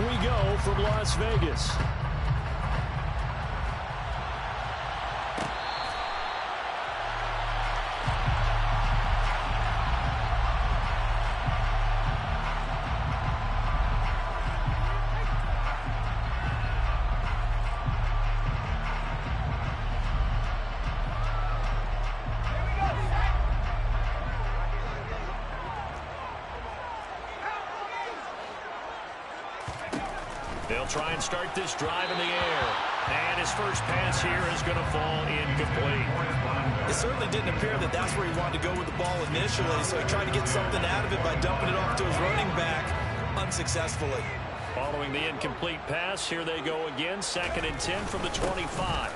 we go from Las Vegas. They'll try and start this drive in the air. And his first pass here is going to fall incomplete. It certainly didn't appear that that's where he wanted to go with the ball initially, so he tried to get something out of it by dumping it off to his running back unsuccessfully. Following the incomplete pass, here they go again. 2nd and 10 from the 25.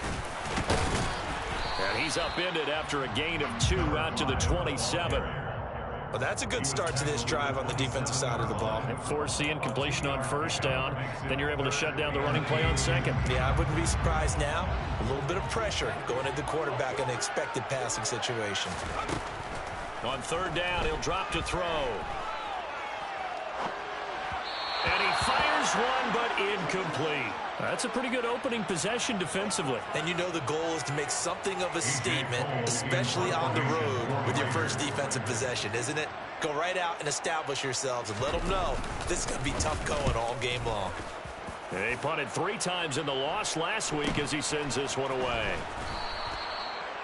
And he's upended after a gain of 2 out to the 27. Well, that's a good start to this drive on the defensive side of the ball. And force the incompletion on 1st down. Then you're able to shut down the running play on 2nd. Yeah, I wouldn't be surprised now. A little bit of pressure going at the quarterback in the expected passing situation. On 3rd down, he'll drop to throw. And he fires one, but incomplete. That's a pretty good opening possession defensively. And you know the goal is to make something of a statement, especially on the road with your first defensive possession, isn't it? Go right out and establish yourselves and let them know this is going to be tough going all game long. They punted 3 times in the loss last week as he sends this one away.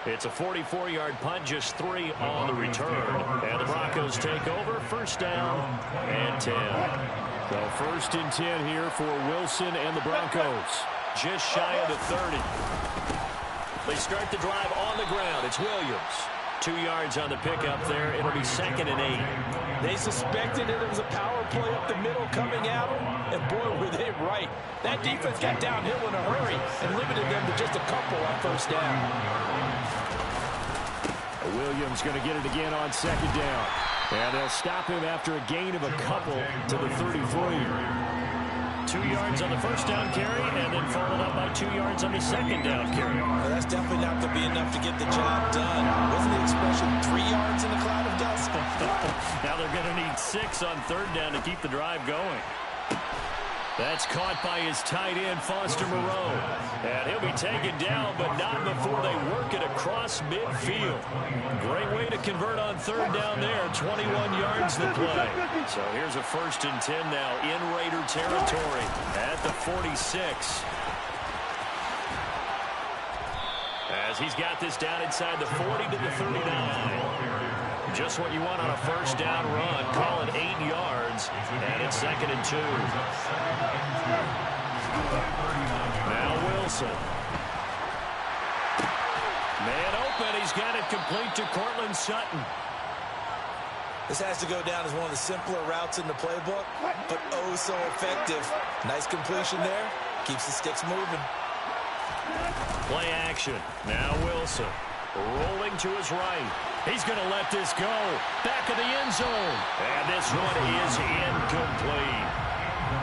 It's a 44-yard punt, just 3 on the return. And the Broncos take over, 1st down and 10. So 1st and 10 here for Wilson and the Broncos. Just shy of the 30. They start the drive on the ground. It's Williams. 2 yards on the pickup there. It'll be 2nd and 8. They suspected that it was a power play up the middle coming at them, and boy, were they right. That defense got downhill in a hurry and limited them to just a couple on 1st down. Williams going to get it again on 2nd down. And they'll stop him after a gain of a couple to the 33. 2 yards on the 1st down carry, and then followed up by 2 yards on the 2nd down carry. Well, that's definitely not going to be enough to get the job done. Wasn't the expression 3 yards in a cloud of dust? Now they're going to need 6 on 3rd down to keep the drive going. That's caught by his tight end, Foster Moreau. And he'll be taken down, but not before they work it across midfield. Great way to convert on 3rd down there. 21 yards the play. So here's a 1st and 10 now in Raider territory at the 46. As he's got this down inside the 40 to the 39. Just what you want on a 1st down run. Call it 8 yards, and it's 2nd and 2. Now Wilson. Man open. He's got it complete to Cortland Sutton. This has to go down as one of the simpler routes in the playbook, but oh so effective. Nice completion there. Keeps the sticks moving. Play action. Now Wilson. Rolling to his right. He's going to let this go. Back of the end zone. And this one is incomplete.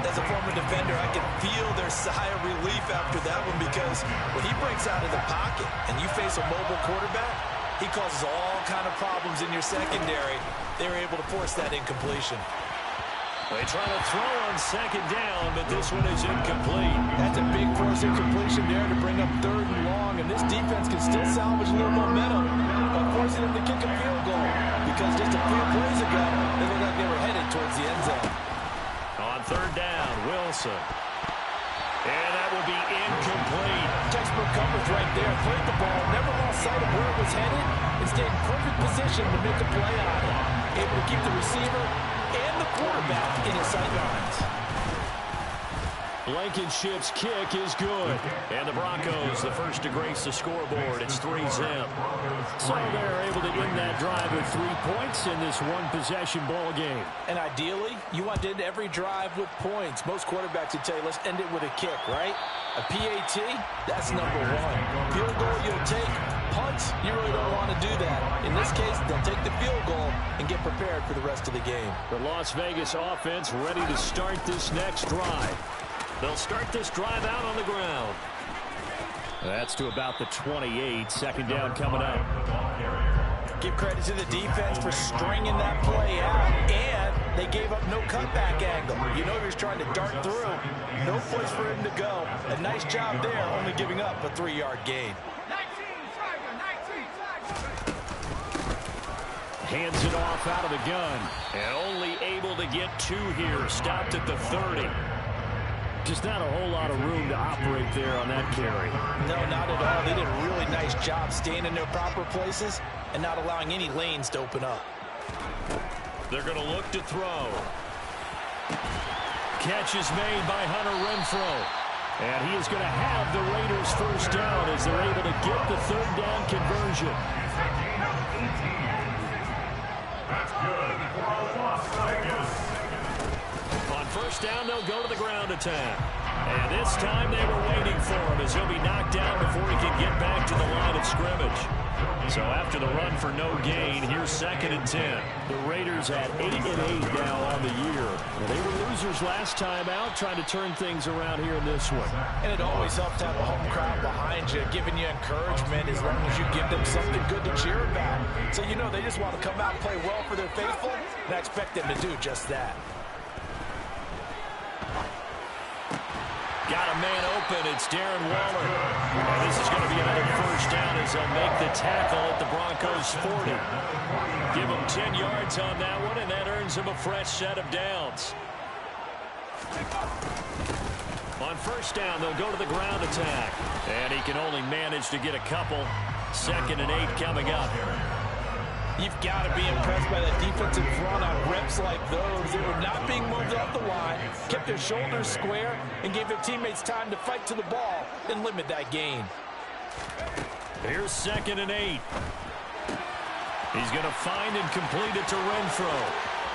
As a former defender, I can feel their sigh of relief after that one, because when he breaks out of the pocket and you face a mobile quarterback, he causes all kind of problems in your secondary. They were able to force that incompletion. They try to throw on 2nd down, but this one is incomplete. That's a big force incompletion there to bring up 3rd and long, and this defense can still salvage a little momentum by forcing them to kick a field goal, because just a few plays ago, they looked like they were headed towards the end zone. On 3rd down, Wilson. And that will be incomplete. Textbook coverage right there. Played the ball, never lost sight of where it was headed, and stayed in perfect position to make a play on it. Able to keep the receiver and the quarterback in his sight lines. Blankenship's kick is good. And the Broncos, the first to grace the scoreboard. It's 3-zip. So they're able to end that drive with 3 points in this one-possession ball game. And ideally, you want to end every drive with points. Most quarterbacks would tell you, let's end it with a kick, right? A PAT, that's number 1. Field goal, you'll take. Punts, you really don't want to do that. In this case, they'll take the field goal and get prepared for the rest of the game. The Las Vegas offense ready to start this next drive. They'll start this drive out on the ground. That's to about the 28. 2nd down coming up. Give credit to the defense for stringing that play out and They gave up no cutback angle. You know he was trying to dart through. No place for him to go. A nice job there, only giving up a 3-yard gain. Hands it off out of the gun. And only able to get 2 here. Stopped at the 30. Just not a whole lot of room to operate there on that carry. No, not at all. They did a really nice job staying in their proper places and not allowing any lanes to open up. They're going to look to throw. Catch is made by Hunter Renfrow. And he is going to have the Raiders first down as they're able to get the 3rd down conversion. That's good for a loss again. On first down, they'll go to the ground attack. And this time they were waiting for him as he'll be knocked down before he can get back to the line of scrimmage. So after the run for no gain, here's 2nd and 10. The Raiders at 8-8 now on the year. Well, they were losers last time out, trying to turn things around here in this one. And it always helps to have a home crowd behind you, giving you encouragement as long as you give them something good to cheer about. So you know they just want to come out and play well for their faithful, and I expect them to do just that. Got a man open. It's Darren Waller. And this is going to be another first down as they'll make the tackle at the Broncos 40. Give him 10 yards on that one, and that earns him a fresh set of downs. On first down, they'll go to the ground attack. And he can only manage to get a couple. 2nd and 8 coming up. You've got to be impressed by that defensive front on reps like those. They were not being moved off the line, kept their shoulders square, and gave their teammates time to fight to the ball and limit that gain. Here's 2nd and 8. He's going to find and complete it to Renfrow.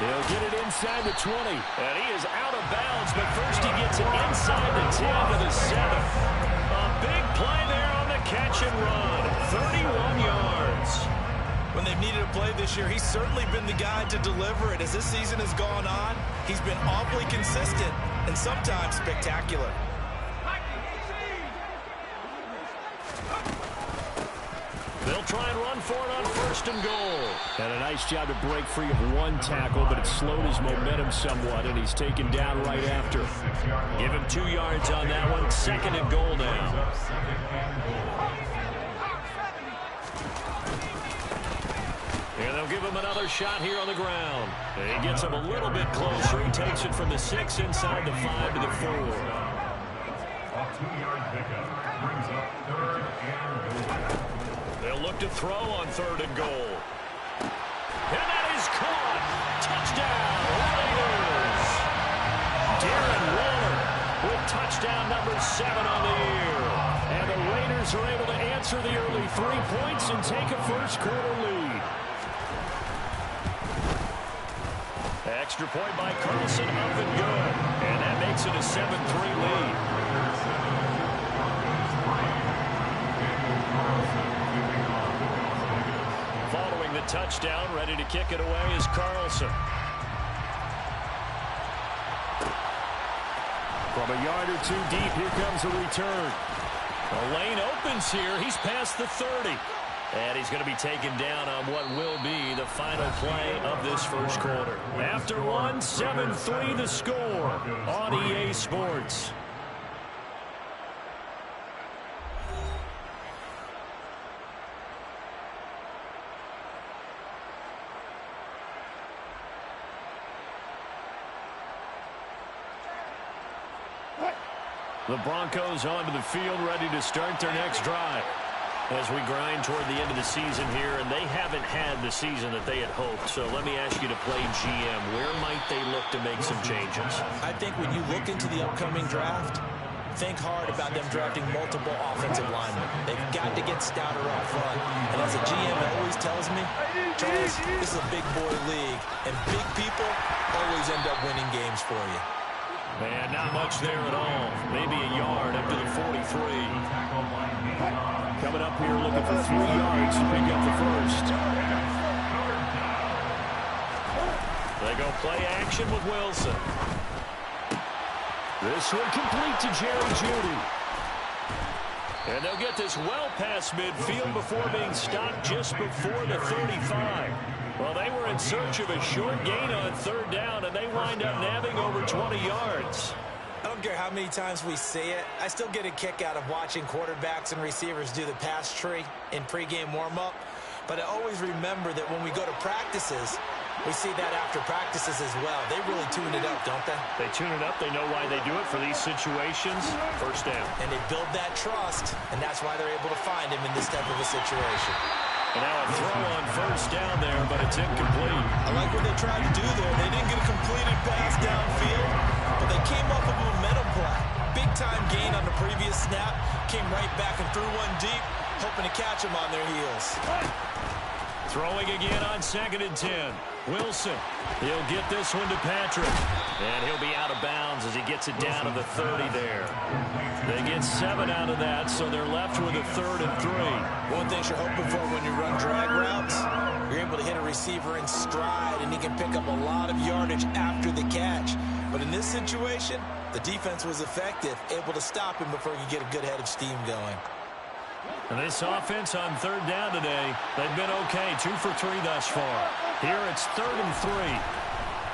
He'll get it inside the 20. And he is out of bounds, but first he gets it inside the 10 to the 7. A big play there on the catch and run. 31 yards. When they've needed a play this year, he's certainly been the guy to deliver it. As this season has gone on, he's been awfully consistent and sometimes spectacular. They'll try and run for it on 1st and goal. And a nice job to break free of 1 tackle, but it slowed his momentum somewhat, and he's taken down right after. Give him 2 yards on that one. 2nd and goal now. And they'll give him another shot here on the ground. And he gets him a little bit closer. He takes it from the 6 inside the 5 to the 4. A 2-yard pickup brings up 3rd and goal. They'll look to throw on 3rd and goal. And that is caught. Touchdown, Raiders. Darren Waller with touchdown number 7 on the year. And the Raiders are able to answer the early 3 points and take a first-quarter lead. Extra point by Carlson, up and good. And that makes it a 7-3 lead. Following the touchdown, ready to kick it away is Carlson. From a yard or 2 deep, here comes a return. The lane opens here. He's past the 30. And he's going to be taken down on what will be the final play of this first quarter. After one, 7-3 the score on EA Sports. The Broncos onto the field, ready to start their next drive. As we grind toward the end of the season here, and they haven't had the season that they had hoped. So let me ask you to play GM. Where might they look to make some changes? I think when you look into the upcoming draft, think hard about them drafting multiple offensive linemen. They've got to get stouter up front. And as a GM always tells me, Charles, this is a big boy league, and big people always end up winning games for you. Man, not much there at all. Maybe a yard up to the 43. Coming up here looking for 3 yards to pick up the first. They go play action with Wilson. This one complete to Jerry Jeudy. And they'll get this well past midfield before being stopped just before the 35. Well, they were in search of a short gain on third down, and they wind up nabbing over 20 yards. I don't care how many times we see it. I still get a kick out of watching quarterbacks and receivers do the pass tree in pregame warm-up. But I always remember that when we go to practices, we see that after practices as well. They really tune it up, don't they? They tune it up. They know why they do it for these situations. First down. And they build that trust, and that's why they're able to find him in this type of a situation. And now a throw on first down there, but it's incomplete. I like what they tried to do there. They didn't get a completed pass downfield, but they came up with a momentum play. Big-time gain on the previous snap. Came right back and threw one deep, hoping to catch them on their heels. Throwing again on 2nd and 10. Wilson, he'll get this one to Patrick. And he'll be out of bounds as he gets it down to the 30 there. They get 7 out of that, so they're left with a 3rd and 3. One thing you're hoping for when you run drag routes, you're able to hit a receiver in stride, and he can pick up a lot of yardage after the catch. But in this situation, the defense was effective, able to stop him before he could get a good head of steam going. And this offense on 3rd down today, they've been okay, 2 for 3 thus far. Here it's 3rd and 3.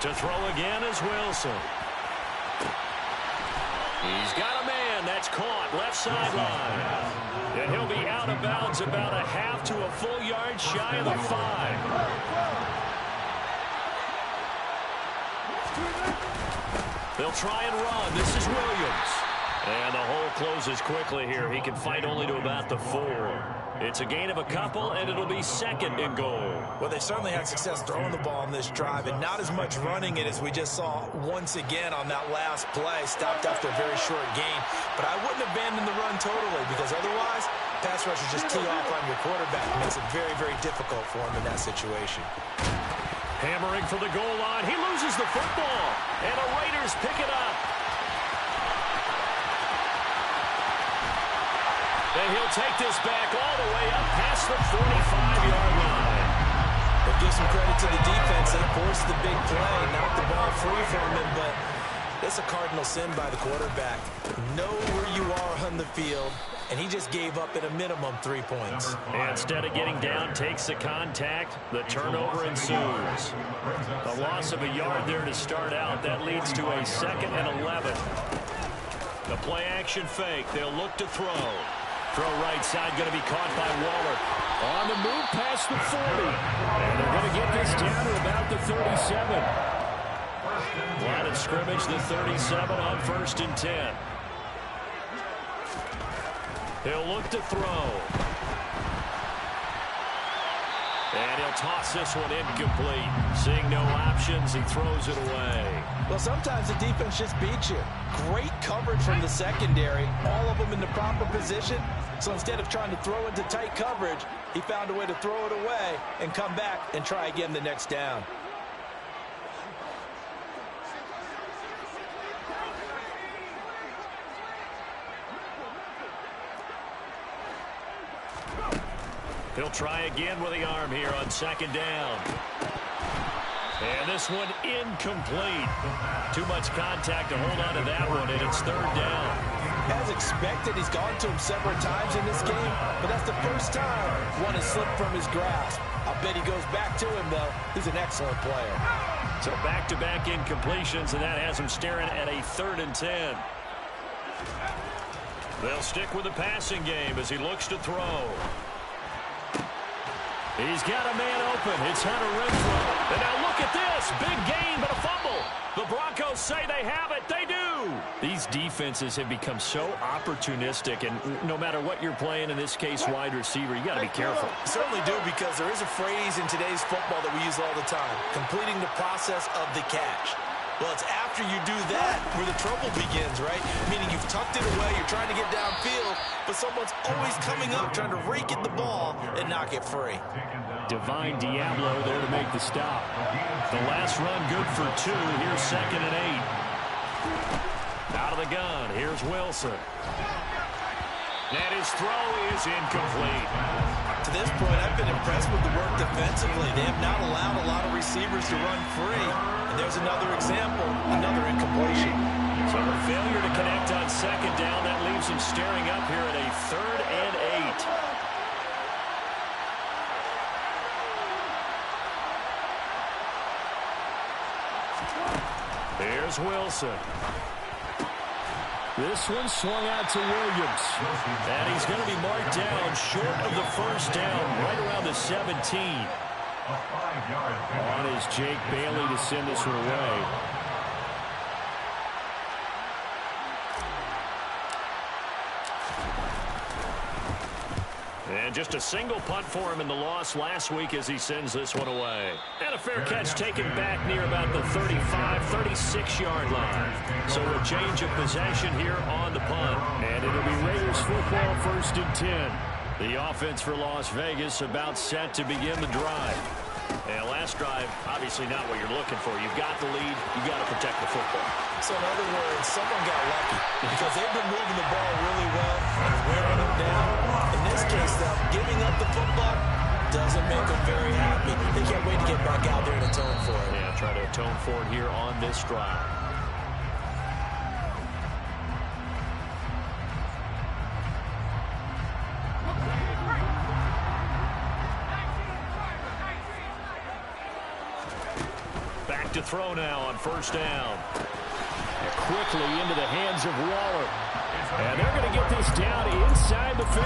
To throw again is Wilson. He's got a man. That's caught left sideline. And he'll be out of bounds about a half to a full yard shy of the 5. They'll try and run. This is Williams. And the hole closes quickly here. He can fight only to about the 4. It's a gain of a couple, and it'll be 2nd and goal. Well, they certainly had success throwing the ball on this drive, and not as much running it as we just saw once again on that last play. Stopped after a very short gain. But I wouldn't abandon the run totally, because otherwise, pass rushers just tee off on your quarterback. It makes it very, very difficult for him in that situation. Hammering for the goal line. He loses the football, and the Raiders pick it up. And he'll take this back all the way up past the 45-yard line. But give some credit to the defense. They forced the big play, knocked the ball free from him, but it's a cardinal sin by the quarterback. Know where you are on the field, and he just gave up at a minimum 3 points. And instead of getting down, takes the contact. The turnover ensues. A loss of a yard there to start out. That leads to a 2nd and 11. The play action fake. They'll look to throw. Throw right side, going to be caught by Waller. On the move past the 40. And they're going to get this down to about the 37. Line of scrimmage, the 37 on 1st and 10. He'll look to throw. And he'll toss this one incomplete. Seeing no options, he throws it away. Well, sometimes the defense just beats you. Great coverage from the secondary. All of them in the proper position. So instead of trying to throw into tight coverage, he found a way to throw it away and come back and try again the next down. He'll try again with the arm here on 2nd down. And this one incomplete. Too much contact to hold on to that one, and it's 3rd down. As expected, he's gone to him several times in this game, but that's the first time one has slipped from his grasp. I'll bet he goes back to him, though. He's an excellent player. So back-to-back incompletions, and that has him staring at a 3rd and 10. They'll stick with the passing game as he looks to throw. He's got a man open. It's Hunter Renfrow. And now look at this. Big gain, but a fumble. The Broncos say they have it. They do. These defenses have become so opportunistic, and no matter what you're playing, in this case, wide receiver, you got to be careful. Certainly do, because there is a phrase in today's football that we use all the time, completing the process of the catch. Well, it's after you do that where the trouble begins, right? Meaning you've tucked it away, you're trying to get downfield, but someone's always coming up trying to rake at the ball and knock it free. Divine Diablo there to make the stop. The last run good for 2. Here's 2nd and 8. Out of the gun, here's Wilson. And his throw is incomplete. To this point, I've been impressed with the work defensively. They have not allowed a lot of receivers to run free. And there's another example, another incompletion. So a failure to connect on 2nd down. That leaves him staring up here at a 3rd and 8. There's Wilson. This one swung out to Williams. And he's going to be marked down short of the first down, right around the 17. On is Jake Bailey to send this one away. And just a single punt for him in the loss last week as he sends this one away. And a fair catch taken back near about the 35, 36-yard line. So a change of possession here on the punt. And it'll be Raiders football 1st and 10. The offense for Las Vegas about set to begin the drive. And last drive, obviously not what you're looking for. You've got the lead. You've got to protect the football. So in other words, someone got lucky because they've been moving the ball really well and wearing them down. In this case, though, giving up the football doesn't make them very happy. They can't wait to get back out there and atone for it. Yeah, try to atone for it here on this drive. Back to throw now on 1st down. Quickly into the hands of Waller. And they're going to get this down inside the 15.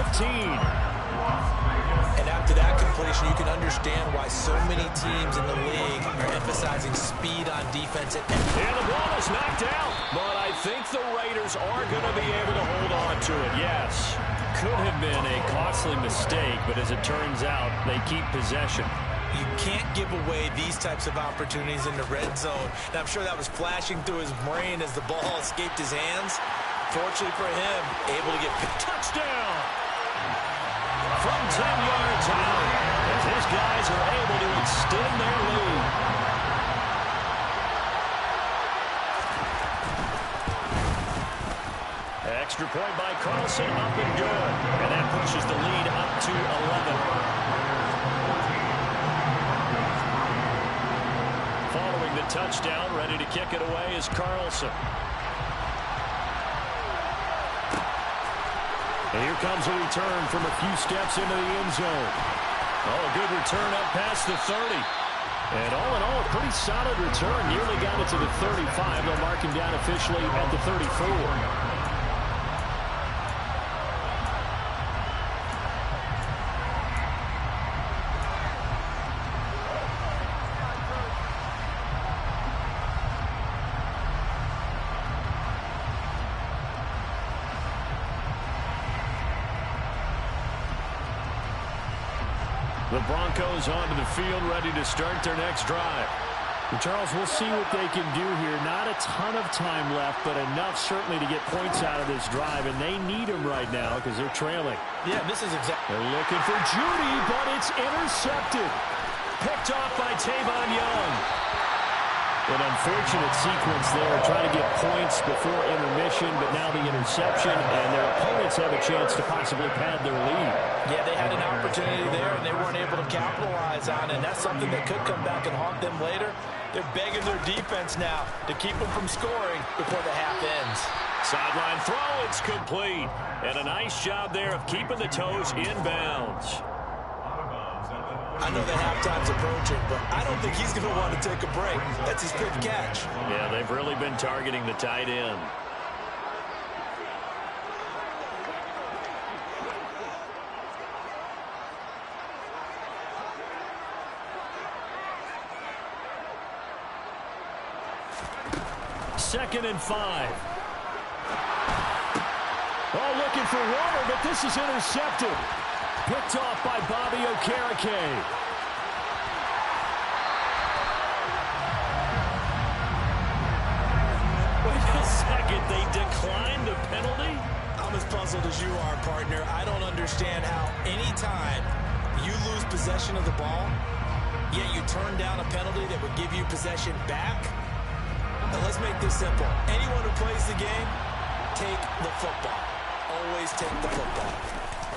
And after that completion, you can understand why so many teams in the league are emphasizing speed on defense. And the ball is knocked out. But I think the Raiders are going to be able to hold on to it, yes. Could have been a costly mistake, but as it turns out, they keep possession. You can't give away these types of opportunities in the red zone. Now, I'm sure that was flashing through his brain as the ball escaped his hands. Fortunately for him, able to get picked. Touchdown! From 10 yards out, as his guys are able to extend their lead. Extra point by Carlson, up and good. And that pushes the lead up to 11. Following the touchdown, ready to kick it away is Carlson. And here comes a return from a few steps into the end zone. Oh, a good return up past the 30. And all in all, a pretty solid return. Nearly got it to the 35. They'll mark him down officially at the 34. The Broncos onto the field, ready to start their next drive. And Charles, we'll see what they can do here. Not a ton of time left, but enough certainly to get points out of this drive, and they need them right now because they're trailing. Yeah, this is exactly. They're looking for Judy, but it's intercepted. Picked off by Tavon Young. An unfortunate sequence there, trying to get points before intermission, but now the interception, and their opponents have a chance to possibly pad their lead. Yeah, they had an opportunity there, and they weren't able to capitalize on it, and that's something that could come back and haunt them later. They're begging their defense now to keep them from scoring before the half ends. Sideline throw, it's complete. And a nice job there of keeping the toes in bounds. I know that halftime's approaching, but I don't think he's going to want to take a break. That's his fifth catch. Yeah, they've really been targeting the tight end. Second and 5. Oh, looking for Waller, but this is intercepted. Picked off by Bobby Okereke. Wait a second, they declined the penalty? I'm as puzzled as you are, partner. I don't understand how any time you lose possession of the ball, yet you turn down a penalty that would give you possession back. Now let's make this simple. Anyone who plays the game, take the football. Always take the football.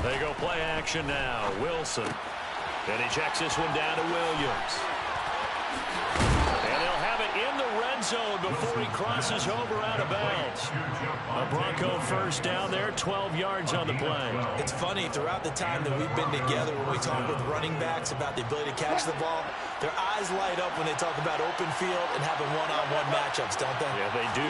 They go play action now. Wilson. And he checks this one down to Williams. And they'll have it in the red zone before he crosses over out of bounds. A Bronco first down there, 12 yards on the play. It's funny, throughout the time that we've been together, when we talk with running backs about the ability to catch the ball, their eyes light up when they talk about open field and having one-on-one matchups, don't they? Yeah, they do.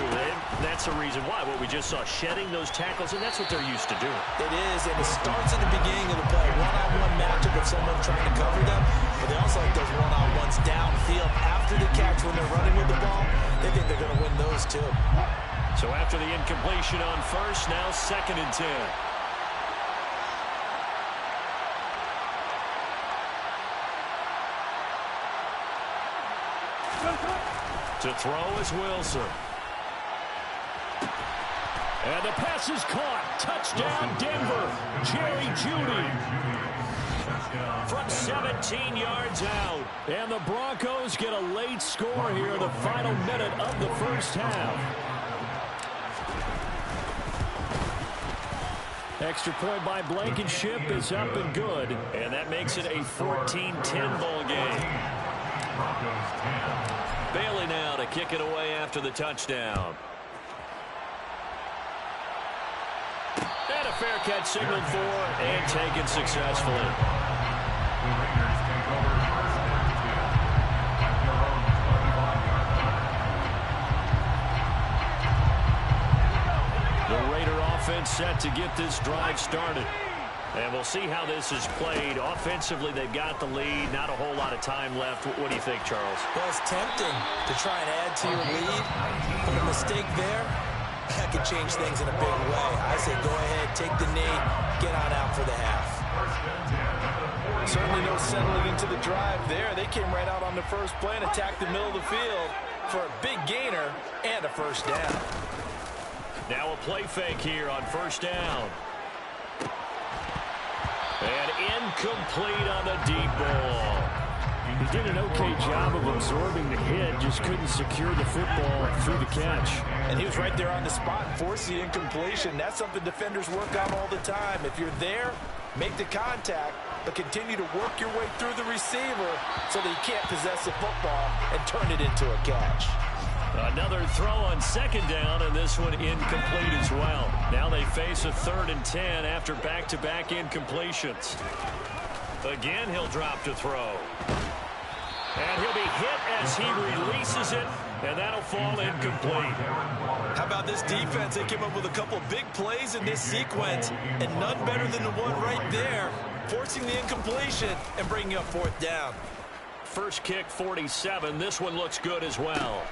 That's the reason why. What we just saw, shedding those tackles, and that's what they're used to doing. It is, and it starts at the beginning of the play. One-on-one matchup of someone trying to cover them, but they also like those one-on-ones downfield after the catch when they're running with the ball. They think they're going to win those too. So after the incompletion on first, now 2nd and 10. To throw is Wilson. And the pass is caught. Touchdown, Denver. Jerry Jeudy. From 17 yards out. And the Broncos get a late score here in the final minute of the first half. Extra point by Blankenship is up and good. And that makes it a 14-10 ball game. Bailey now to kick it away after the touchdown. And a fair catch signaled for and taken successfully. The Raider offense set to get this drive started. And we'll see how this is played. Offensively, they've got the lead. Not a whole lot of time left. What do you think, Charles? Well, it's tempting to try and add to your lead, but a mistake there, that could change things in a big way. I say go ahead, take the knee, get on out for the half. Certainly no settling into the drive there. They came right out on the first play and attacked the middle of the field for a big gainer and a first down. Now a play fake here on first down. And incomplete on the deep ball. He did an okay job of absorbing the hit, just couldn't secure the football through the catch. And he was right there on the spot, forcing the incompletion. That's something defenders work on all the time. If you're there, make the contact, but continue to work your way through the receiver so that he can't possess the football and turn it into a catch. Another throw on second down, and this one incomplete as well. Now they face a 3rd and 10 after back-to-back incompletions. Again, he'll drop to throw. And he'll be hit as he releases it, and that'll fall incomplete. How about this defense? They came up with a couple of big plays in this sequence, and none better than the one right there, forcing the incompletion and bringing up 4th down. First kick, 47. This one looks good as well.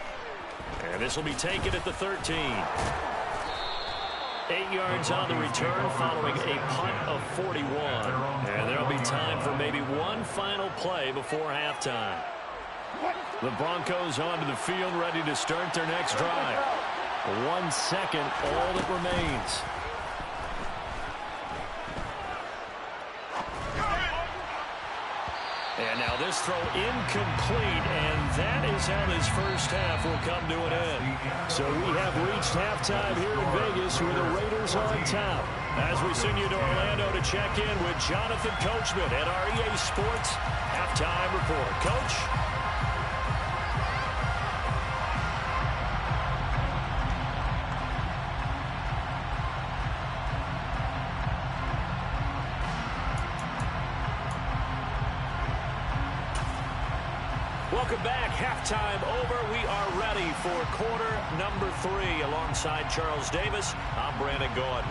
And this will be taken at the 13. 8 yards on the return following a punt of 41. And there'll be time for maybe one final play before halftime. The Broncos onto the field ready to start their next drive. 1 second, all that remains. And now this throw incomplete, and that is how this first half will come to an end. So we have reached halftime here in Vegas with the Raiders on top. As we send you to Orlando to check in with Jonathan Coachman at our EA Sports Halftime Report. Coach? Welcome back. Halftime over. We are ready for quarter number 3. Alongside Charles Davis, I'm Brandon Gordon.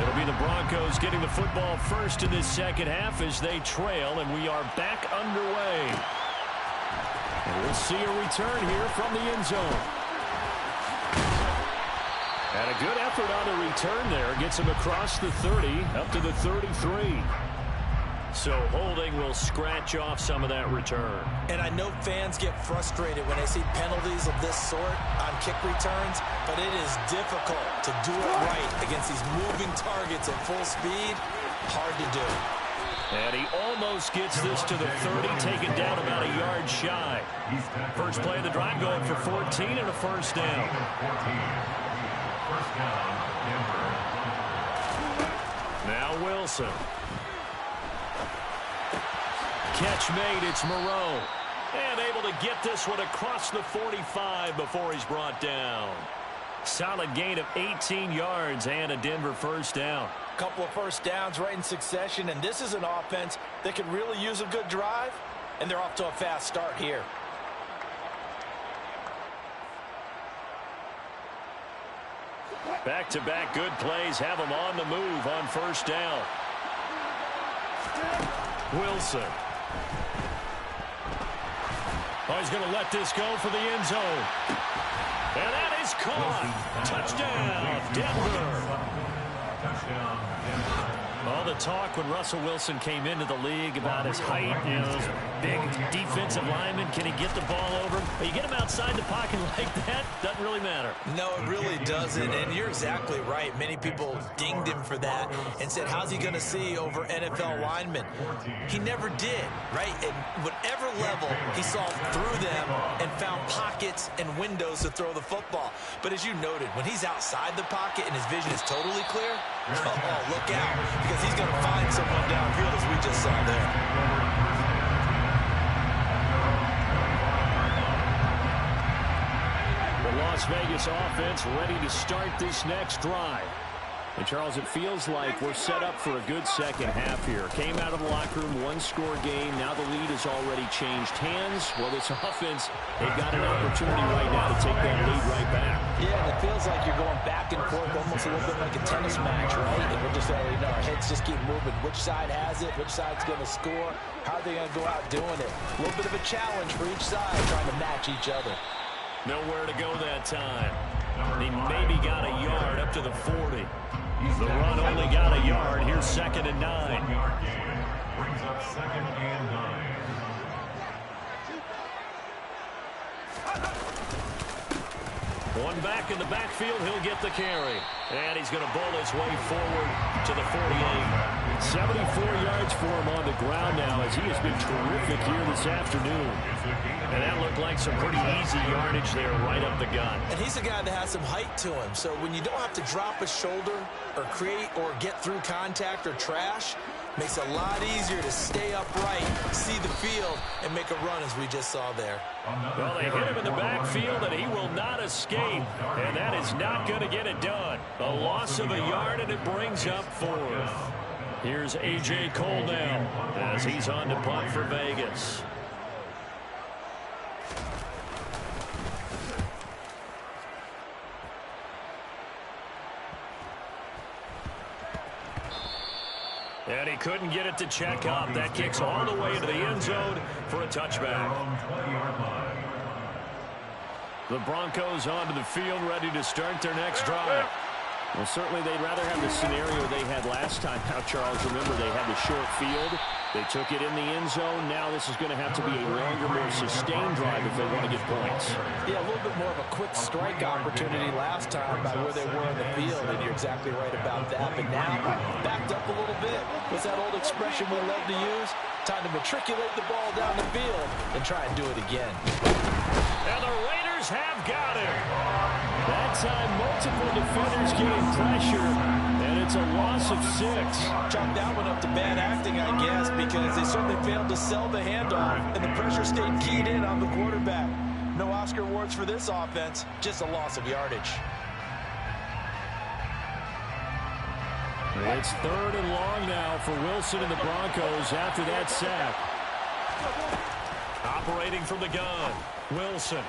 It'll be the Broncos getting the football first in this second half as they trail, and we are back underway. And we'll see a return here from the end zone. And a good effort on the return there. Gets him across the 30, up to the 33. So holding will scratch off some of that return. And I know fans get frustrated when they see penalties of this sort on kick returns, but it is difficult to do it right against these moving targets at full speed. Hard to do. And he almost gets this to the 30, taken down about a yard shy. First play of the drive going for 14 and a first down. Now Wilson. catch made. It's Moreau. And able to get this one across the 45 before he's brought down. Solid gain of 18 yards and a Denver first down. Couple of first downs right in succession, and this is an offense that could really use a good drive, and they're off to a fast start here. Back-to-back good plays have him on the move on first down. Wilson. Oh, he's going to let this go for the end zone. And that is caught. Touchdown, Denver. Touchdown, Denver. All the talk when Russell Wilson came into the league about his height, you know, big defensive lineman. Can he get the ball over? But you get him outside the pocket like that, doesn't really matter. No, it really doesn't, and you're exactly right. Many people dinged him for that and said, how's he going to see over NFL linemen? He never did, right? At whatever level, he saw through them and found pockets and windows to throw the football. But as you noted, when he's outside the pocket and his vision is totally clear, oh, look out, because he's going to find someone downfield, as we just saw there. The Las Vegas offense ready to start this next drive. And, Charles, it feels like we're set up for a good second half here. Came out of the locker room, one-score game. Now the lead has already changed hands. Well, this offense, they've got an opportunity right now to take that lead right back. Yeah, and it feels like you're going back and forth, almost a little bit like a tennis match, right? And we're just already know our heads just keep moving. Which side has it? Which side's going to score? How are they going to go out doing it? A little bit of a challenge for each side, trying to match each other. Nowhere to go that time. He maybe got a yard up to the 40. The run only got a yard. Here's 2nd and 9. 1 yard gain brings up 2nd and 9. One back in the backfield, he'll get the carry. And he's going to bowl his way forward to the 48. 74 yards for him on the ground now, as he has been terrific here this afternoon. And that looked like some pretty easy yardage there right up the gut. And he's a guy that has some height to him, so when you don't have to drop a shoulder or create or get through contact or trash, makes it a lot easier to stay upright, see the field, and make a run, as we just saw there. Well, they hit him in the backfield, and he will not escape. And that is not going to get it done. A loss of a yard, and it brings up 4th. Here's A.J. Cole now as he's on to punt for Vegas. And he couldn't get it to check up. That kicks all the way into the end zone for a touchback. The Broncos onto the field, ready to start their next drive. Well, certainly they'd rather have the scenario they had last time. Now, Charles, remember they had the short field. They took it in the end zone. Now this is going to have to be a longer, more sustained drive if they want to get points. Yeah, a little bit more of a quick strike opportunity last time by where they were in the field, and you're exactly right about that. But now, backed up a little bit. What's that old expression we love to use? Time to matriculate the ball down the field and try and do it again. And the Raiders have got it. That time, multiple defenders getting pressure, and it's a loss of 6. Chalk that one up to bad acting, I guess, because they certainly failed to sell the handoff, and the pressure stayed keyed in on the quarterback. No Oscar awards for this offense, just a loss of yardage. It's 3rd and long now for Wilson and the Broncos after that sack. Operating from the gun, Wilson.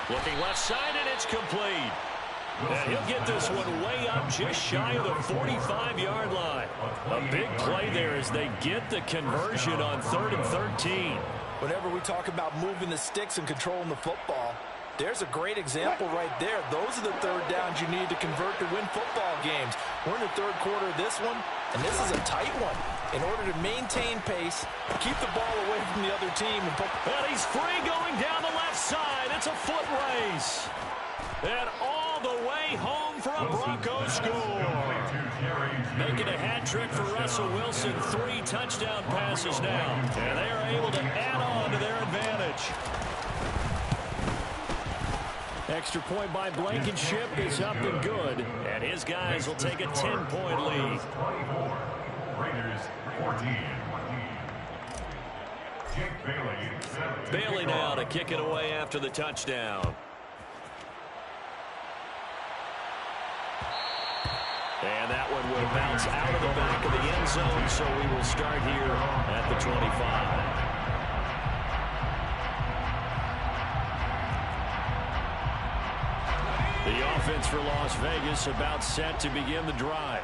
Looking left side, and it's complete. And he'll get this one way up just shy of the 45-yard line. A big play there as they get the conversion on 3rd and 13. Whenever we talk about moving the sticks and controlling the football, there's a great example right there. Those are the 3rd downs you need to convert to win football games. We're in the 3rd quarter of this one, and this is a tight one. In order to maintain pace, keep the ball away from the other team. And he's free going down the left side. It's a foot race. And all the way home for a Broncos score. Making a hat trick for Russell Wilson. 3 touchdown passes now. And they are able to add on to their advantage. Extra point by Blankenship is up and good. And his guys will take a 10-point lead. Raiders 14. Bailey now to kick it away after the touchdown. And that one will bounce out of the back of the end zone, so we will start here at the 25. The offense for Las Vegas about set to begin the drive.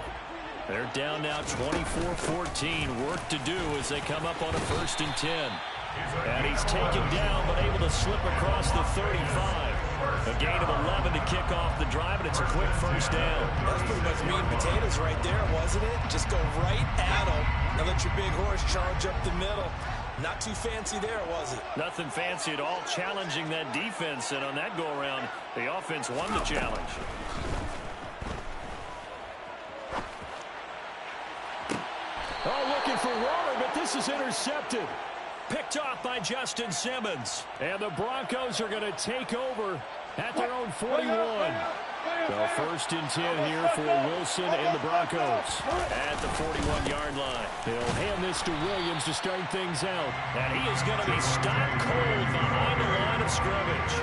They're down now 24-14. Work to do as they come up on a 1st and 10. And he's taken down but able to slip across the 35. A gain of 11 to kick off the drive, and it's a quick 1st down. That's pretty much meat and potatoes right there, wasn't it? Just go right at him and let your big horse charge up the middle. Not too fancy there, was it? Nothing fancy at all, challenging that defense, and on that go-around, the offense won the challenge. Oh, looking for Waller, but this is intercepted. Picked off by Justin Simmons. And the Broncos are going to take over at their own 41. So 1st and 10 here for Wilson and the Broncos. At the 41-yard line. They'll hand this to Williams to start things out. And he is going to be stopped cold behind the line of scrimmage.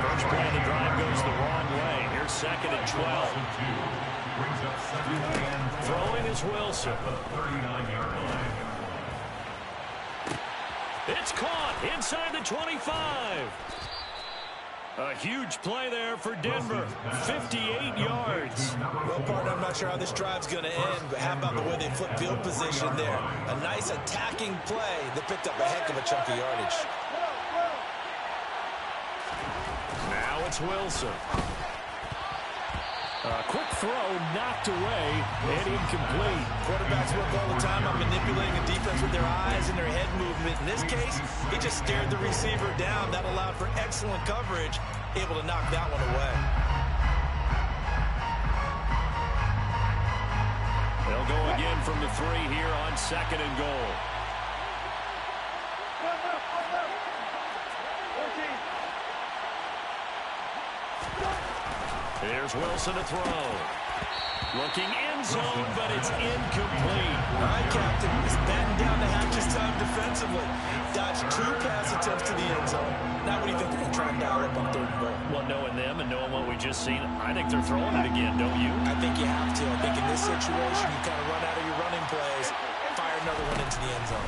First play of the drive goes the wrong way. Here's 2nd and 12. Throwing is Wilson. It's caught inside the 25. A huge play there for Denver. 58 yards. Well, partner, I'm not sure how this drive's going to end, but how about the way they flip field position there? A nice attacking play that picked up a heck of a chunk of yardage. Now it's Wilson. A quick throw knocked away and incomplete. Quarterbacks work all the time on manipulating a defense with their eyes and their head movement. In this case, he just stared the receiver down. That allowed for excellent coverage, able to knock that one away. They'll go again from the 3 here on 2nd and goal. Here's Wilson to throw. Looking end zone, but it's incomplete. All right, Captain. He's batting down the hatches time defensively. Dodged 2 pass attempts to the end zone. Now what do you think they're going to try and dial up on 3rd and goal? Well, knowing them and knowing what we just seen, I think they're throwing it again, don't you? I think you have to. I think in this situation, you kind of run out of your running plays, fire another one into the end zone.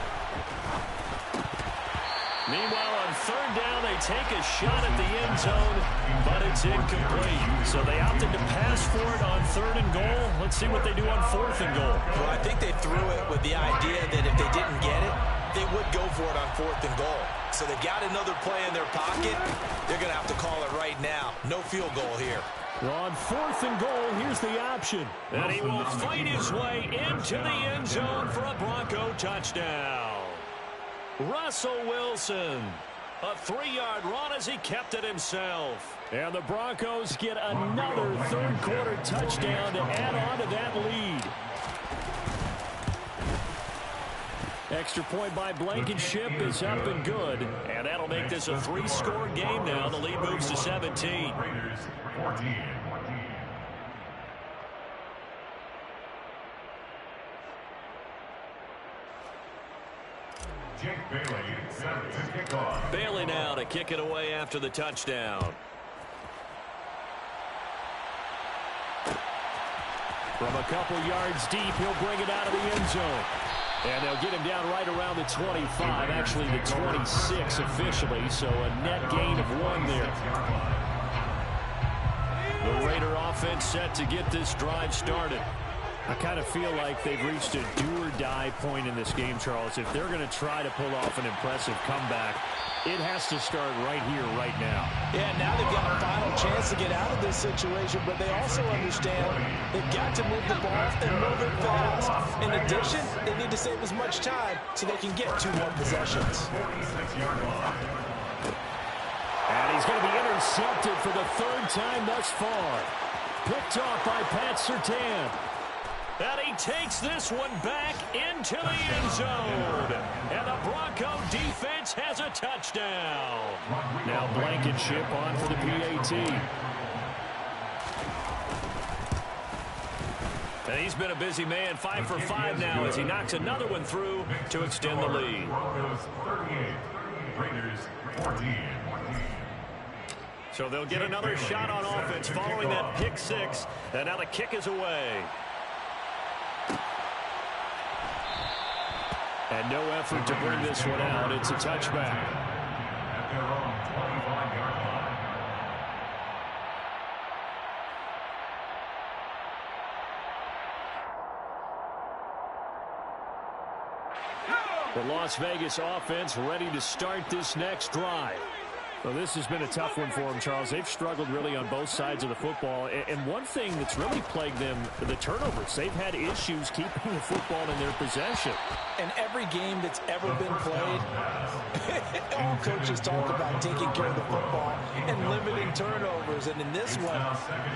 Meanwhile, on 3rd down, they take a shot at the end zone, but it's incomplete. So they opted to pass for it on 3rd and goal. Let's see what they do on 4th and goal. Well, I think they threw it with the idea that if they didn't get it, they would go for it on 4th and goal. So they got another play in their pocket. They're going to have to call it right now. No field goal here. On 4th and goal, here's the option. And he will fight his way into the end zone for a Bronco touchdown. Russell Wilson, a 3-yard run as he kept it himself. And the Broncos get another 3rd quarter touchdown to add on to that lead. Extra point by Blankenship is up and good. And that'll make this a 3-score game now. The lead moves to 17. Raiders 14. Jake Bailey set to kick off. Bailey now to kick it away after the touchdown. From a couple yards deep, he'll bring it out of the end zone. And they'll get him down right around the 25, actually the 26 officially, so a net gain of 1 there. The Raider offense set to get this drive started. I kind of feel like they've reached a do-or-die point in this game, Charles. If they're going to try to pull off an impressive comeback, it has to start right here, right now. Yeah, now they've got a final chance to get out of this situation, but they also understand they've got to move the ball and move it fast. In addition, they need to save as much time so they can get 2 more possessions. And he's going to be intercepted for the 3rd time thus far. Picked off by Pat Surtain. And he takes this one back into the end zone. And the Bronco defense has a touchdown. Now Blankenship on for the PAT. And he's been a busy man, 5 for 5 now as he knocks another one through to extend the lead. Broncos 38, Raiders 14. So they'll get another shot on offense following that pick six. And now the kick is away. And no effort to bring this one out. It's a touchback. At their own 25-yard line. The Las Vegas offense ready to start this next drive. Well, this has been a tough one for them, Charles. They've struggled really on both sides of the football. And one thing that's really plagued them, the turnovers. They've had issues keeping the football in their possession. In every game that's ever been played, all coaches talk about taking care of the football and limiting turnovers. And in this one,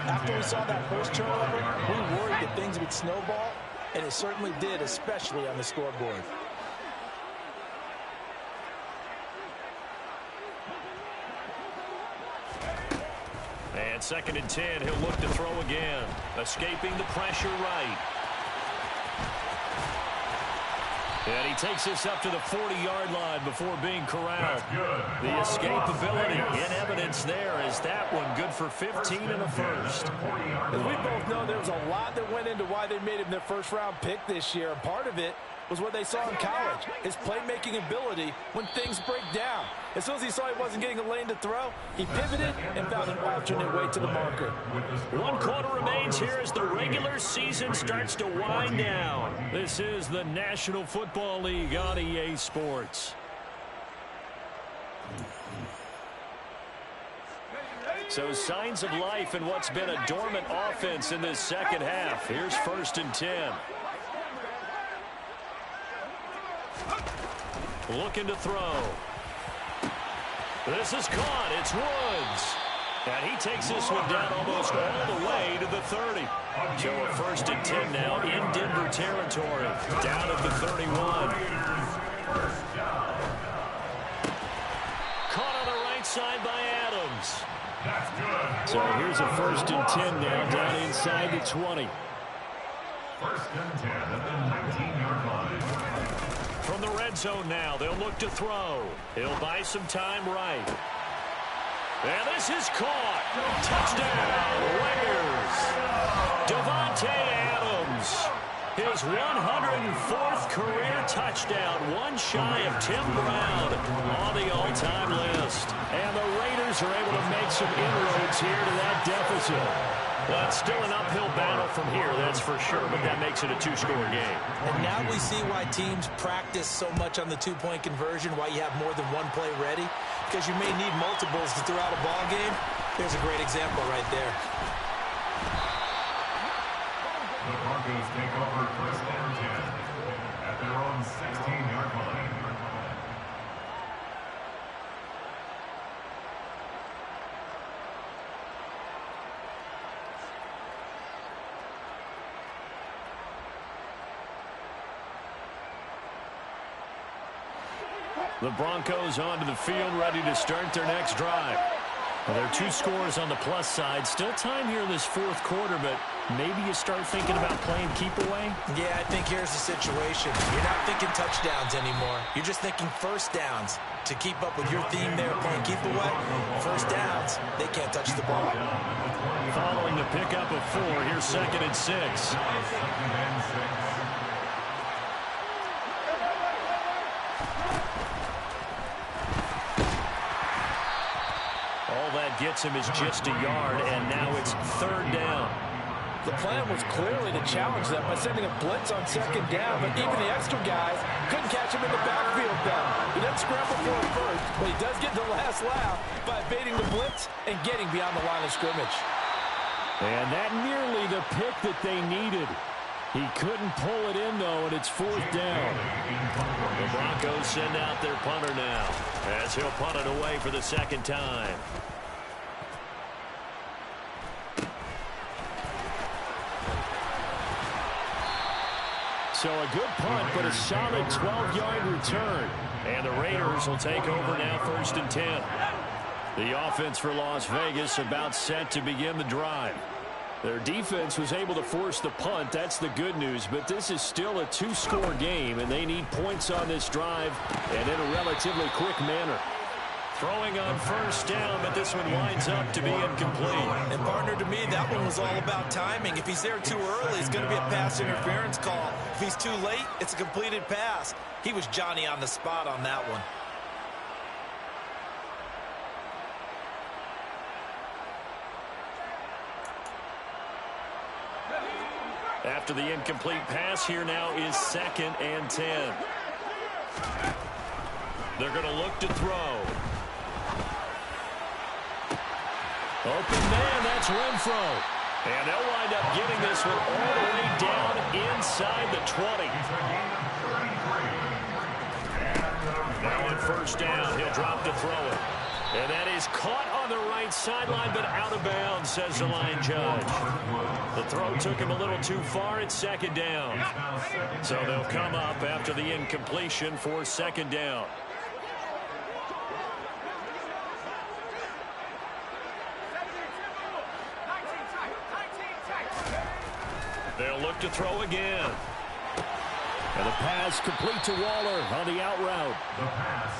after we saw that first turnover, we worried that things would snowball, and it certainly did, especially on the scoreboard. And 2nd and 10, he'll look to throw again. Escaping the pressure right. And he takes this up to the 40-yard line before being corralled. The escapability in evidence there is that one good for 15 in the first. As we both know, there was a lot that went into why they made him their first-round pick this year. And part of it was what they saw in college, his playmaking ability when things break down. As soon as he saw he wasn't getting a lane to throw, he pivoted and found an alternate way to the marker. 1 quarter remains here as the regular season starts to wind down. This is the National Football League on EA Sports. So signs of life in what's been a dormant offense in this second half. Here's 1st and 10. Looking to throw. This is caught. It's Woods. And he takes this one down almost all the way to the 30. So a 1st and 10 now in Denver territory. Down at the 31. Caught on the right side by Adams. So here's a 1st and 10 now down inside the 20. 1st and 10 at the 19-yard line. From the red zone now, they'll look to throw. He'll buy some time right. And this is caught. Touchdown, Raiders. Davante Adams. His 104th career touchdown, one shy of Tim Brown on the all-time list. And the Raiders are able to make some inroads here to that deficit. Well, it's still an uphill battle from here, that's for sure, but that makes it a 2-score game. And now we see why teams practice so much on the 2-point conversion, why you have more than one play ready, because you may need multiples to throw out a ball game. Here's a great example right there. The Broncos take over 1st and 10 at their own 16-yard line. The Broncos onto the field, ready to start their next drive. Well, there are 2 scores on the plus side. Still time here in this 4th quarter, but maybe you start thinking about playing keep away? Yeah, I think here's the situation. You're not thinking touchdowns anymore. You're just thinking first downs. To keep up with your theme there, playing keep away, first downs, they can't touch the ball. Following the pickup of 4, here's 2nd and 6. Gets him is just a yard, and now it's 3rd down. The plan was clearly to challenge them by sending a blitz on 2nd down, but even the extra guys couldn't catch him in the backfield then. He doesn't scramble for it first, but he does get the last laugh by evading the blitz and getting beyond the line of scrimmage. And that nearly the pick that they needed. He couldn't pull it in, though, and it's 4th down. The Broncos send out their punter now, as he'll punt it away for the 2nd time. So a good punt, but a solid 12-yard return. And the Raiders will take over now, 1st and 10. The offense for Las Vegas about set to begin the drive. Their defense was able to force the punt. That's the good news. But this is still a two-score game, and they need points on this drive and in a relatively quick manner. Throwing on first down, but this one winds up to be incomplete. And partner, to me, that one was all about timing. If he's there too early, it's going to be a pass interference call. If he's too late, it's a completed pass. He was Johnny on the spot on that one. After the incomplete pass, here now is 2nd and 10. They're going to look to throw. Open man, that's Renfro. And they'll wind up getting this one all the way down inside the 20. Now on first down, he'll drop to throw it. And that is caught on the right sideline, but out of bounds, says the line judge. The throw took him a little too far. It's 2nd down. So they'll come up after the incompletion for 2nd down. They'll look to throw again. And the pass complete to Waller on the out route.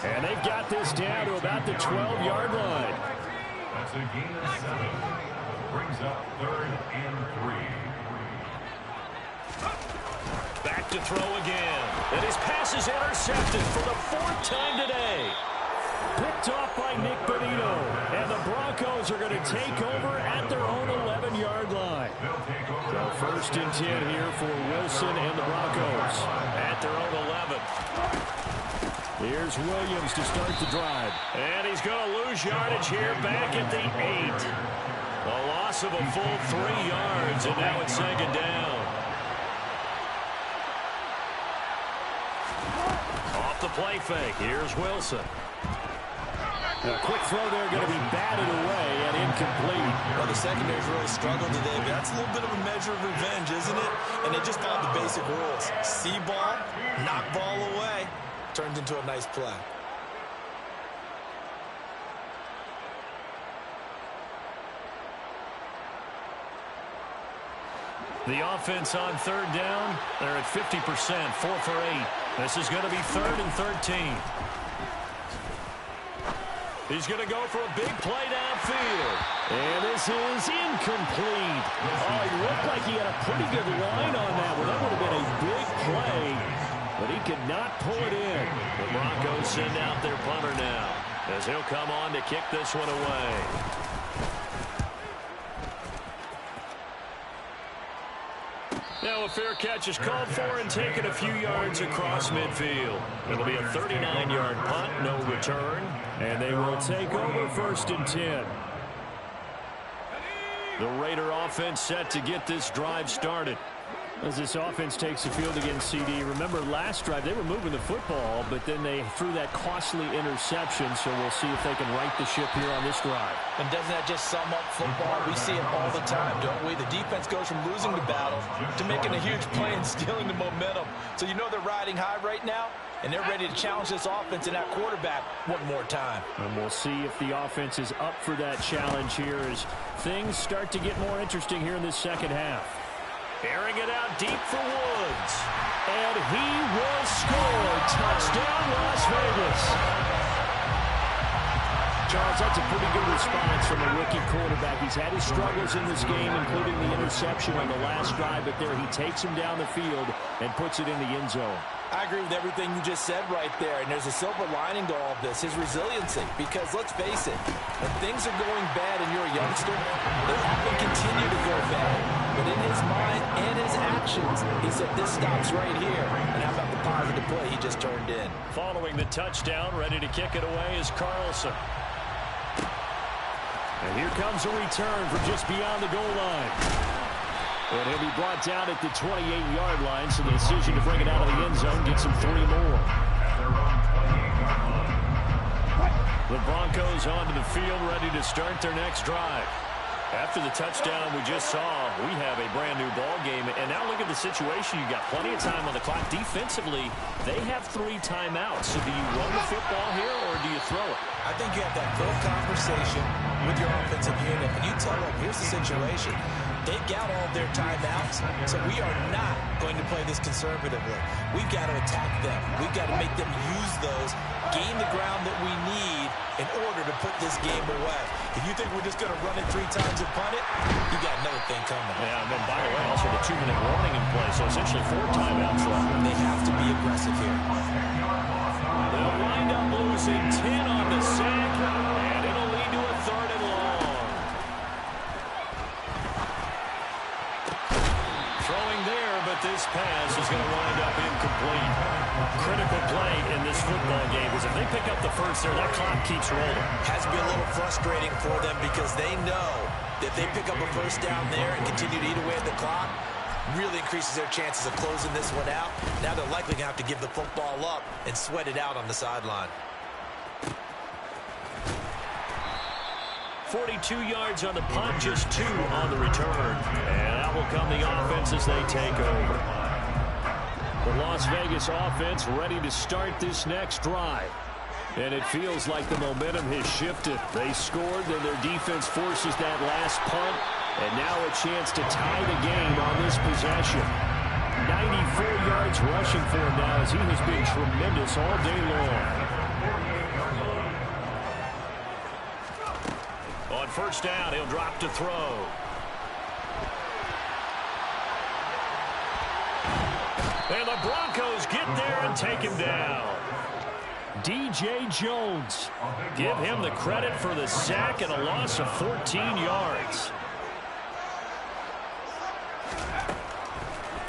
And they've got this down to about the 12-yard line. That's a gain of 7. Brings up 3rd and 3. Back to throw again. And his pass is intercepted for the 4th time today. Picked off by Nick Bonito. And the Broncos are going to take over at their own 11-yard line. So 1st and 10 here for Wilson and the Broncos. At their own 11. Here's Williams to start the drive. And he's going to lose yardage here back at the 8. A loss of a full 3 yards, and now it's 2nd down. Off the play fake. Here's Wilson. A quick throw there going to be batted away and incomplete. Well, the secondary's really struggled today, but that's a little bit of a measure of revenge, isn't it? And they just followed the basic rules. See ball, knock ball away. Turns into a nice play. The offense on 3rd down. They're at 50%, 4 for 8. This is going to be 3rd and 13. He's going to go for a big play downfield. And this is incomplete. Oh, he looked like he had a pretty good line on that one. That would have been a big play, but he could not pull it in. The Broncos send out their punter now, as he'll come on to kick this one away. Now a fair catch is called for and taken a few yards across midfield. It'll be a 39-yard punt, no return. And they will take over 1st and 10. The Raider offense set to get this drive started. As this offense takes the field against CD, remember last drive they were moving the football, but then they threw that costly interception, so we'll see if they can right the ship here on this drive. And doesn't that just sum up football? We see it all the time, don't we? The defense goes from losing the battle to making a huge play and stealing the momentum. So you know they're riding high right now, and they're ready to challenge this offense and that quarterback one more time. And we'll see if the offense is up for that challenge here as things start to get more interesting here in this 2nd half. Airing it out deep for Woods. And he will score. Touchdown, Las Vegas. Charles, that's a pretty good response from a rookie quarterback. He's had his struggles in this game, including the interception on the last drive, but there he takes him down the field and puts it in the end zone. I agree with everything you just said right there, and there's a silver lining to all of this, his resiliency. Because let's face it, when things are going bad and you're a youngster, they happen to continue to go bad. But in his mind and his actions, he said, this stops right here. And how about the positive play he just turned in? Following the touchdown, ready to kick it away is Carlson. And here comes a return from just beyond the goal line. And he'll be brought down at the 28-yard line, so the decision to bring it out of the end zone gets him 3 more. The Broncos onto the field, ready to start their next drive. After the touchdown we just saw, we have a brand-new ball game. And now look at the situation. You've got plenty of time on the clock. Defensively, they have 3 timeouts. So do you run the football here or do you throw it? I think you have that full conversation with your offensive unit, and you tell them, here's the situation. They've got all of their timeouts, so we are not going to play this conservatively. We've got to attack them. We've got to make them use those, gain the ground that we need in order to put this game away. If you think we're just going to run it 3 times and punt it, you got another thing coming. Yeah, and then by the way, also the 2-minute warning in play, so essentially 4 timeouts left. They have to be aggressive here. They'll wind up losing 10 on the sack, and it'll lead to a 3rd and long. Throwing there, but this pass is going to wind up incomplete. Critical play in this football game, because if they pick up the first there, that clock keeps rolling. Has to be a little frustrating for them because they know that if they pick up a first down there and continue to eat away at the clock, really increases their chances of closing this one out. Now they're likely going to have to give the football up and sweat it out on the sideline. 42 yards on the punt, just 2 on the return. And out will come the offense as they take over. The Las Vegas offense ready to start this next drive. And it feels like the momentum has shifted. They scored, then their defense forces that last punt. And now a chance to tie the game on this possession. 94 yards rushing for him now as he has been tremendous all day long. On first down, he'll drop to throw. And the Broncos get there and take him down. DJ Jones. Give him the credit for the sack and a loss of 14 yards.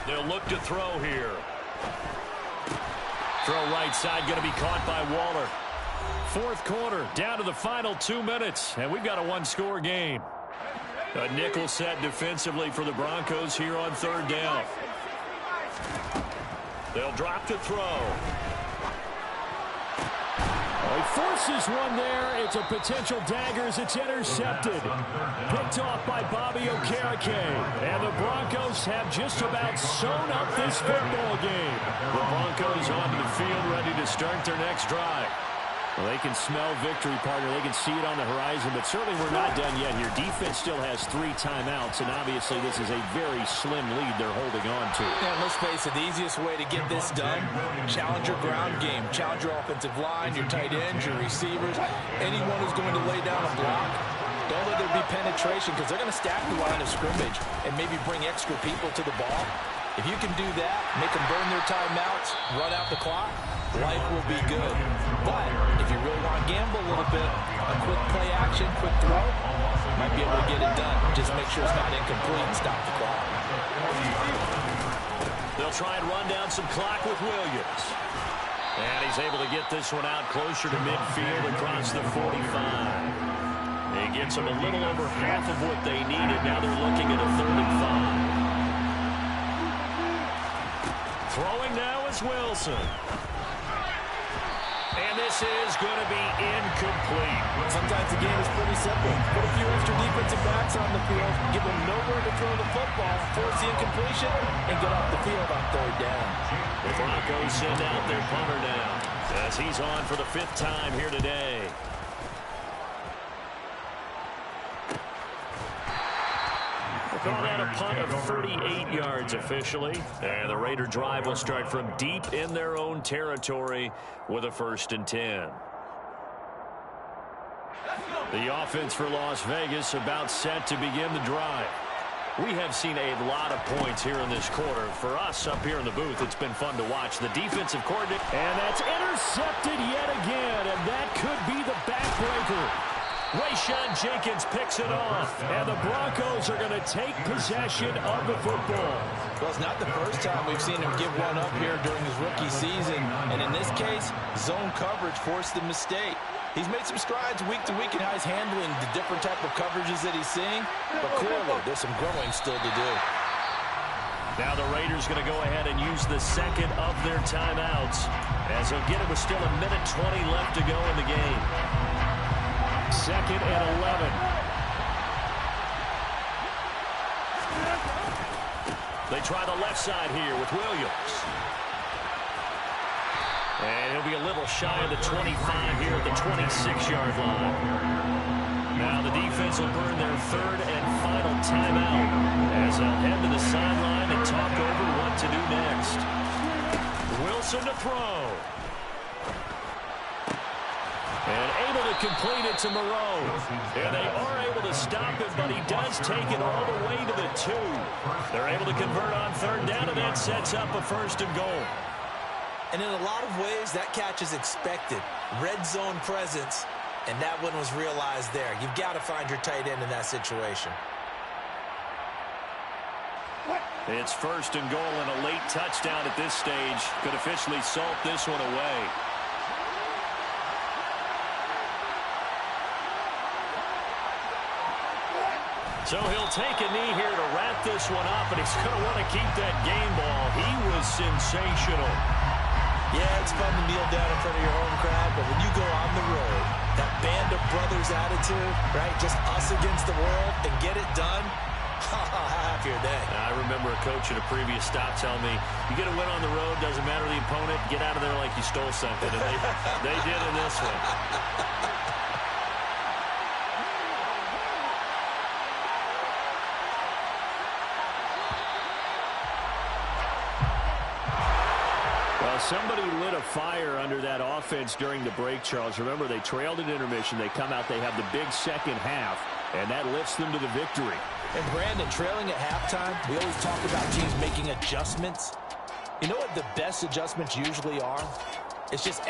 They'll look to throw here. Throw right side, going to be caught by Waller. 4th quarter, down to the final 2 minutes, and we've got a 1-score game. A nickel set defensively for the Broncos here on 3rd down. They'll drop to throw. He forces one there. It's a potential dagger as it's intercepted. Picked off by Bobby Okereke. And the Broncos have just about sewn up this football game. The Broncos onto the field ready to start their next drive. Well, they can smell victory, partner. They can see it on the horizon, but certainly we're not done yet here. Defense still has 3 timeouts, and obviously this is a very slim lead they're holding on to. And let's face it, the easiest way to get this done, challenge your ground game. Challenge your offensive line, your tight ends, your receivers, anyone who's going to lay down a block. Don't let there be penetration because they're going to stack the line of scrimmage and maybe bring extra people to the ball. If you can do that, make them burn their timeouts, run out the clock, life will be good. But if you really want to gamble a little bit, a quick play action, quick throw, might be able to get it done. Just make sure it's not incomplete and stop the clock. They'll try and run down some clock with Williams. And he's able to get this one out closer to midfield across the 45. He gets them a little over half of what they needed. Now they're looking at a 3rd and 5. Throwing now is Wilson. And this is going to be incomplete. Sometimes the game is pretty simple. Put a few extra defensive backs on the field, give them nowhere to throw the football, force the incompletion, and get off the field on 3rd down. The Broncos send out their punter now as he's on for the 5th time here today. Call that a punt of 38 yards officially. And the Raider drive will start from deep in their own territory with a 1st and 10. The offense for Las Vegas about set to begin the drive. We have seen a lot of points here in this quarter. For us up here in the booth, it's been fun to watch. The defensive coordinator. And that's intercepted yet again, and that could be the backbreaker. Rayshawn Jenkins picks it off, and the Broncos are going to take possession of the football. Well, it's not the first time we've seen him give one up here during his rookie season, and in this case, zone coverage forced the mistake. He's made some strides week to week in how he's handling the different type of coverages that he's seeing, but clearly there's some growing still to do. Now the Raiders going to go ahead and use the 2nd of their timeouts, as they'll get it with still 1:20 left to go in the game. 2nd and 11. They try the left side here with Williams. And he'll be a little shy of the 25 here at the 26-yard line. Now the defense will burn their 3rd and final timeout Wilson to throw. And able to complete it to Moreau. And they are able to stop it, but he does take it all the way to the 2. They're able to convert on third down, and that sets up a 1st and goal. And in a lot of ways, that catch is expected. Red zone presence, and that one was realized there. You've got to find your tight end in that situation. It's 1st and goal, and a late touchdown at this stage could officially salt this one away. So he'll take a knee here to wrap this one up, and he's going to want to keep that game ball. He was sensational. Yeah, it's fun to kneel down in front of your home crowd, but when you go on the road, that band of brothers attitude, right, just us against the world, and get it done, how happy are they? I remember a coach at a previous stop telling me, you get a win on the road, doesn't matter the opponent, get out of there like you stole something. And they did in this one. Somebody lit a fire under that offense during the break, Charles. Remember, they trailed at intermission. They come out, they have the big second half, and that lifts them to the victory. And, Brandon, trailing at halftime, we always talk about teams making adjustments. You know what the best adjustments usually are? It's just